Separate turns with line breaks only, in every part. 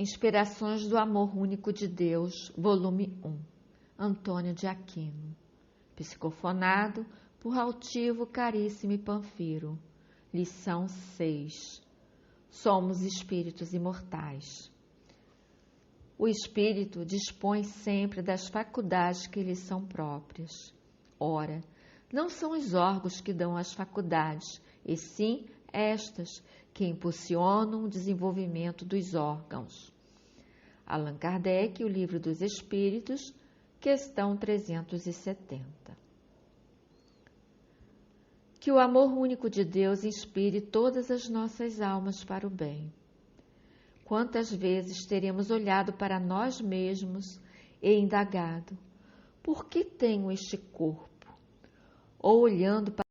Inspirações do Amor Único de Deus, volume 1, Antônio de Aquino. Psicofonado por Altivo Caríssimo e Panfiro. Lição 6. Somos espíritos imortais. O espírito dispõe sempre das faculdades que lhe são próprias. Ora, não são os órgãos que dão as faculdades, e sim estas que impulsionam o desenvolvimento dos órgãos. Allan Kardec, O Livro dos Espíritos, questão 370. Que o amor único de Deus inspire todas as nossas almas para o bem. Quantas vezes teremos olhado para nós mesmos e indagado: por que tenho este corpo? Ou olhando para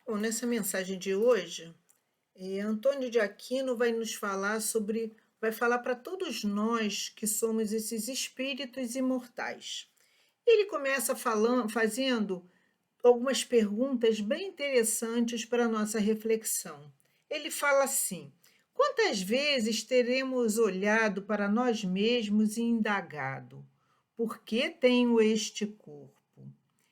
Bom, nessa mensagem de hoje, Antônio de Aquino vai falar para todos nós que somos esses espíritos imortais. Ele começa fazendo algumas perguntas bem interessantes para a nossa reflexão. Ele fala assim: quantas vezes teremos olhado para nós mesmos e indagado: por que tenho este corpo?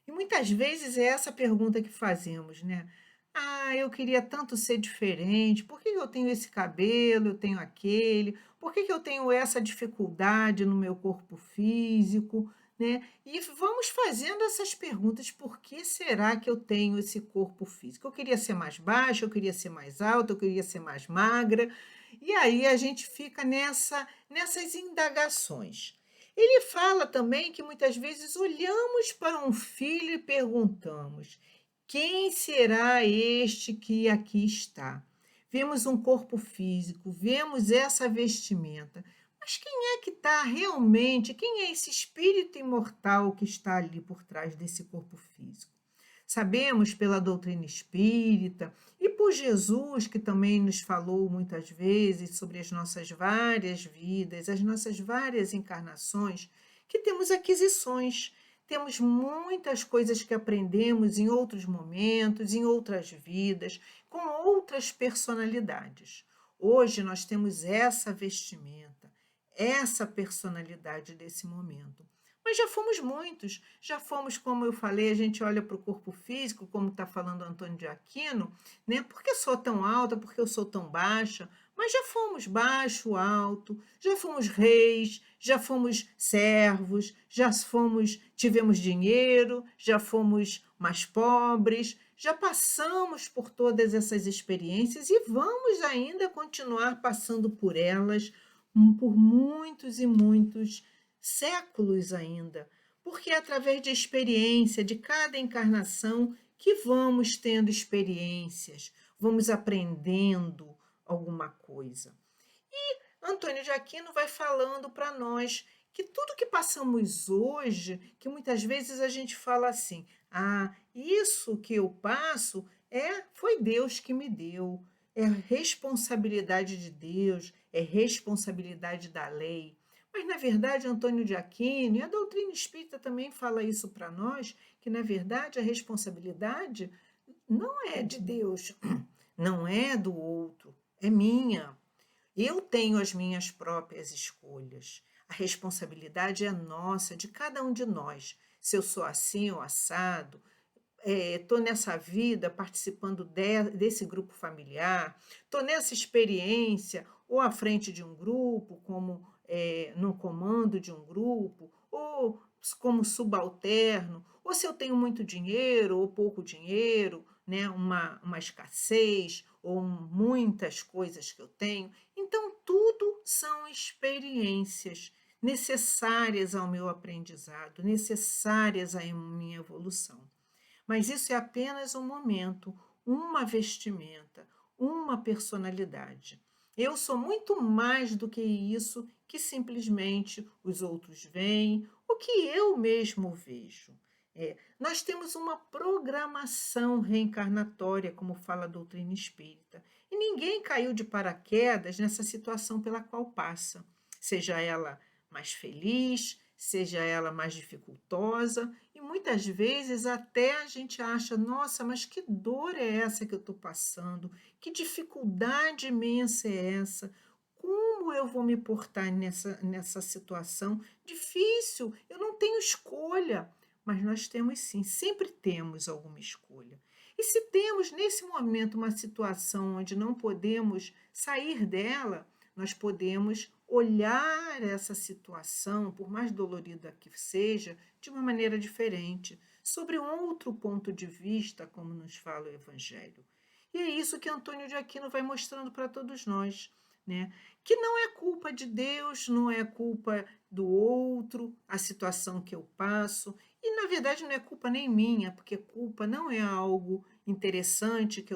E muitas vezes é essa pergunta que fazemos, né? Ah, eu queria tanto ser diferente. Por que eu tenho esse cabelo, eu tenho aquele? Por que eu tenho essa dificuldade no meu corpo físico, né? E vamos fazendo essas perguntas: por que será que eu tenho esse corpo físico? Eu queria ser mais baixa, eu queria ser mais alta, eu queria ser mais magra. E aí a gente fica nessas indagações. Ele fala também que muitas vezes olhamos para um filho e perguntamos: quem será este que aqui está? Vemos um corpo físico, vemos essa vestimenta, mas quem é que está realmente? Quem é esse espírito imortal que está ali por trás desse corpo físico? Sabemos pela doutrina espírita e por Jesus, que também nos falou muitas vezes sobre as nossas várias vidas, as nossas várias encarnações, que temos aquisições, temos muitas coisas que aprendemos em outros momentos, em outras vidas, com outras personalidades. Hoje nós temos essa vestimenta, essa personalidade desse momento. Mas já fomos muitos, já fomos, como eu falei, a gente olha para o corpo físico, como está falando Antônio de Aquino, né? Por que sou tão alta, por que eu sou tão baixa? Mas já fomos baixo, alto, já fomos reis, já fomos servos, tivemos dinheiro, já fomos mais pobres, já passamos por todas essas experiências e vamos ainda continuar passando por elas por muitos e muitos séculos ainda, porque é através de experiência, de cada encarnação, que vamos tendo experiências, vamos aprendendo alguma coisa. Antônio de Aquino vai falando para nós que tudo que passamos hoje, que muitas vezes a gente fala assim: "Ah, isso que eu passo foi Deus que me deu, é responsabilidade de Deus, é responsabilidade da lei". Mas na verdade, Antônio de Aquino e a doutrina espírita também fala isso para nós, que na verdade a responsabilidade não é de Deus, não é do outro, é minha. Eu tenho as minhas próprias escolhas. A responsabilidade é nossa, de cada um de nós. Se eu sou assim ou assado, estou nessa vida participando desse grupo familiar, estou nessa experiência ou à frente de um grupo, como no comando de um grupo, ou como subalterno, ou se eu tenho muito dinheiro ou pouco dinheiro, né, uma escassez ou muitas coisas que eu tenho. Então, tudo são experiências necessárias ao meu aprendizado, necessárias à minha evolução. Mas isso é apenas um momento, uma vestimenta, uma personalidade. Eu sou muito mais do que isso que simplesmente os outros veem, o que eu mesmo vejo. Nós temos uma programação reencarnatória, como fala a doutrina espírita, e ninguém caiu de paraquedas nessa situação pela qual passa, seja ela mais feliz, seja ela mais dificultosa, e muitas vezes até a gente acha: nossa, mas que dor é essa que eu estou passando? Que dificuldade imensa é essa? Como eu vou me portar nessa situação? Difícil, eu não tenho escolha. Mas nós temos sim, sempre temos alguma escolha. E se temos nesse momento uma situação onde não podemos sair dela, nós podemos olhar essa situação, por mais dolorida que seja, de uma maneira diferente, sobre um outro ponto de vista, como nos fala o Evangelho. E é isso que Antônio de Aquino vai mostrando para todos nós, né? Que não é culpa de Deus, não é culpa do outro, a situação que eu passo, e na verdade não é culpa nem minha, porque culpa não é algo interessante que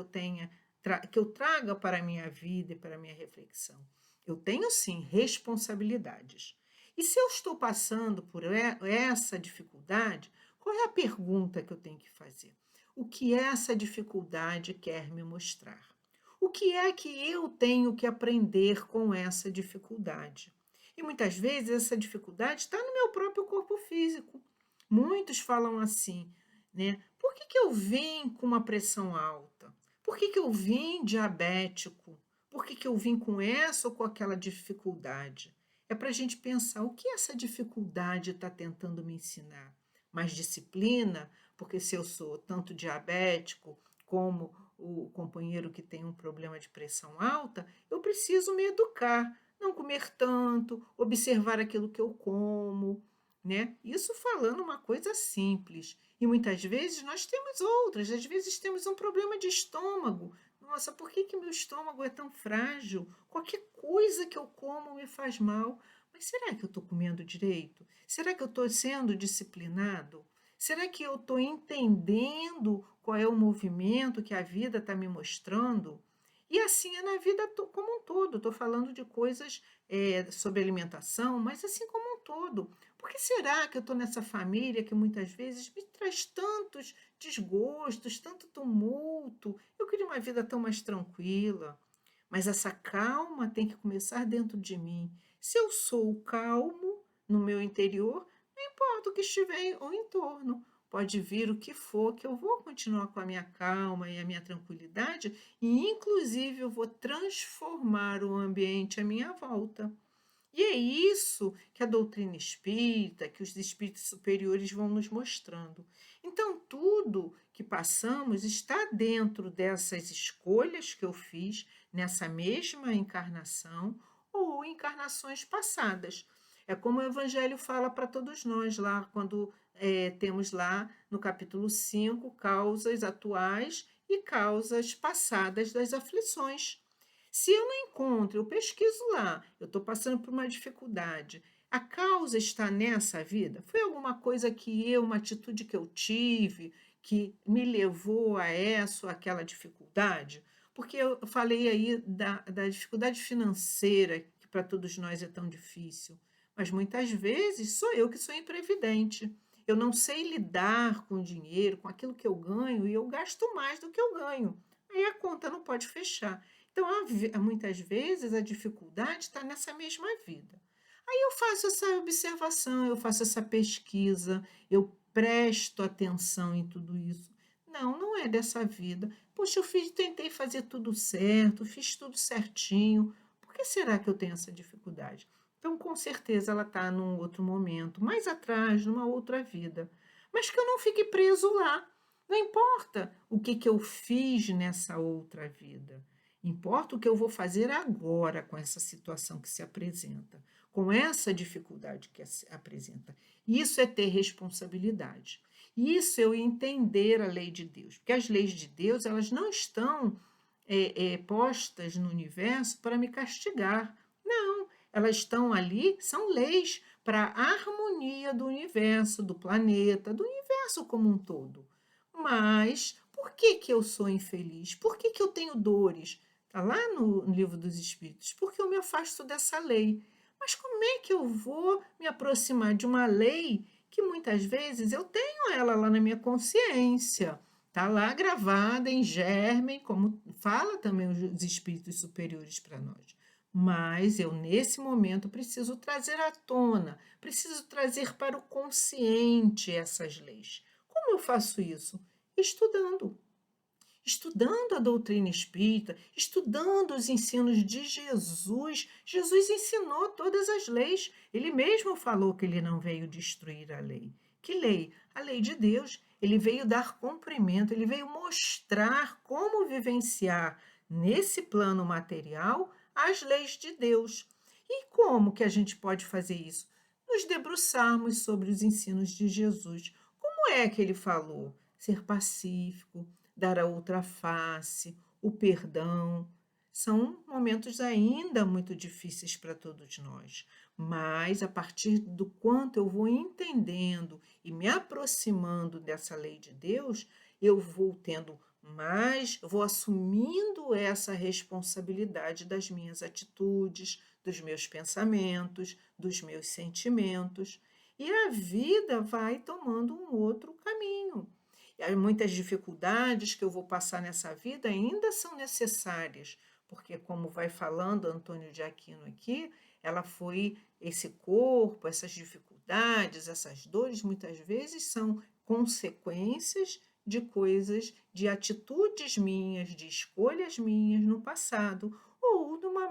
que eu traga para a minha vida e para a minha reflexão. Eu tenho sim responsabilidades. E se eu estou passando por essa dificuldade, qual é a pergunta que eu tenho que fazer? o que essa dificuldade quer me mostrar. O que é que eu tenho que aprender com essa dificuldade? E muitas vezes essa dificuldade está no meu próprio corpo físico. Muitos falam assim, né? Por que eu vim com uma pressão alta? Por que eu vim diabético? Por que eu vim com essa ou com aquela dificuldade? É para a gente pensar o que essa dificuldade está tentando me ensinar. Mais disciplina, porque se eu sou tanto diabético como o companheiro que tem um problema de pressão alta, eu preciso me educar, não comer tanto, observar aquilo que eu como, né? Isso falando uma coisa simples. E muitas vezes nós temos outras, às vezes temos um problema de estômago. Nossa, por que meu estômago é tão frágil? Qualquer coisa que eu como me faz mal. Mas será que eu estou comendo direito? Será que eu estou sendo disciplinado? Será que eu estou entendendo qual é o movimento que a vida está me mostrando? E assim é na vida como um todo. Estou falando de coisas sobre alimentação, mas assim como um todo. Por que será que eu estou nessa família que muitas vezes me traz tantos desgostos, tanto tumulto? Eu queria uma vida tão mais tranquila. Mas essa calma tem que começar dentro de mim. Se eu sou calmo no meu interior, não importa o que estiver ao entorno. Pode vir o que for, que eu vou continuar com a minha calma e a minha tranquilidade, e inclusive eu vou transformar o ambiente à minha volta. E é isso que a doutrina espírita, que os espíritos superiores vão nos mostrando. Então, tudo que passamos está dentro dessas escolhas que eu fiz nessa mesma encarnação ou encarnações passadas. É como o Evangelho fala para todos nós lá, quando temos lá no capítulo 5 causas atuais e causas passadas das aflições. Se eu não encontro, eu pesquiso lá, eu estou passando por uma dificuldade. A causa está nessa vida? Foi alguma coisa uma atitude que eu tive, que me levou a essa ou aquela dificuldade? Porque eu falei aí da dificuldade financeira, que para todos nós é tão difícil. Mas muitas vezes sou eu que sou imprevidente. Eu não sei lidar com o dinheiro, com aquilo que eu ganho, e eu gasto mais do que eu ganho. Aí a conta não pode fechar. Então, muitas vezes, a dificuldade está nessa mesma vida. Aí eu faço essa observação, eu faço essa pesquisa, eu presto atenção em tudo isso. Não, não é dessa vida. Poxa, tentei fazer tudo certo, fiz tudo certinho. Por que será que eu tenho essa dificuldade? Então, com certeza, ela está num outro momento, mais atrás, numa outra vida. Mas que eu não fique preso lá. Não importa o que eu fiz nessa outra vida. Importa o que eu vou fazer agora com essa situação que se apresenta, com essa dificuldade que se apresenta. Isso é ter responsabilidade. Isso é eu entender a lei de Deus, porque as leis de Deus elas não estão postas no universo para me castigar. Não, elas estão ali, são leis para a harmonia do universo, do planeta, do universo como um todo. Mas por que eu sou infeliz? Por que eu tenho dores? Está lá no Livro dos Espíritos, porque eu me afasto dessa lei. Mas como é que eu vou me aproximar de uma lei que muitas vezes eu tenho ela lá na minha consciência? Está lá gravada em germen, como fala também os espíritos superiores para nós. Mas eu, nesse momento, preciso trazer à tona, preciso trazer para o consciente essas leis. Como eu faço isso? Estudando. Estudando a doutrina espírita, estudando os ensinos de Jesus. Jesus ensinou todas as leis. Ele mesmo falou que ele não veio destruir a lei. Que lei? A lei de Deus. Ele veio dar cumprimento, ele veio mostrar como vivenciar nesse plano material as leis de Deus. E como que a gente pode fazer isso? Nos debruçarmos sobre os ensinos de Jesus. Como é que ele falou? Ser pacífico, dar a outra face, o perdão. São momentos ainda muito difíceis para todos nós, mas a partir do quanto eu vou entendendo e me aproximando dessa lei de Deus, eu vou tendo mais, vou assumindo essa responsabilidade das minhas atitudes, dos meus pensamentos, dos meus sentimentos, e a vida vai tomando um outro caminho. E muitas dificuldades que eu vou passar nessa vida ainda são necessárias, porque como vai falando Antônio de Aquino aqui, ela foi esse corpo, essas dificuldades, essas dores, muitas vezes são consequências de coisas, de atitudes minhas, de escolhas minhas no passado, ou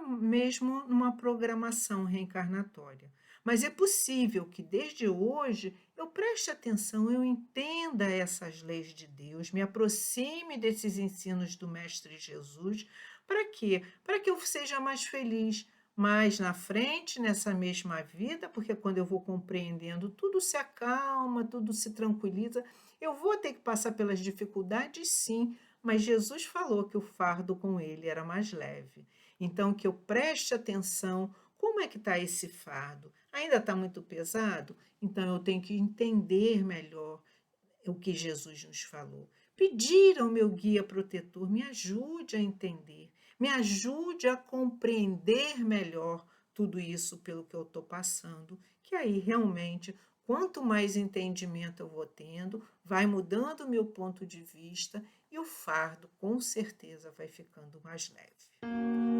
mesmo numa programação reencarnatória. Mas é possível que desde hoje eu preste atenção, eu entenda essas leis de Deus, me aproxime desses ensinos do Mestre Jesus. Para quê? Para que eu seja mais feliz mais na frente, nessa mesma vida, porque quando eu vou compreendendo, tudo se acalma, tudo se tranquiliza. Eu vou ter que passar pelas dificuldades, sim, mas Jesus falou que o fardo com ele era mais leve. Então, que eu preste atenção, como é que está esse fardo? Ainda está muito pesado? Então, eu tenho que entender melhor o que Jesus nos falou. Pedir ao meu guia protetor, me ajude a entender, me ajude a compreender melhor tudo isso pelo que eu estou passando, que aí realmente, quanto mais entendimento eu vou tendo, vai mudando o meu ponto de vista e o fardo com certeza vai ficando mais leve.